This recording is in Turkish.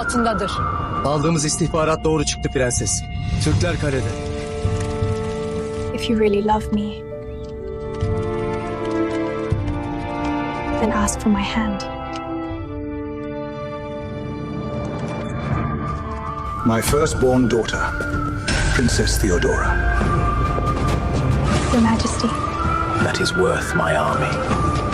altındadır. Aldığımız istihbarat doğru çıktı prenses. Türkler kalede. If you really love me, then ask for my hand. My firstborn daughter, Princess Theodora. Your Majesty. That is worth my army.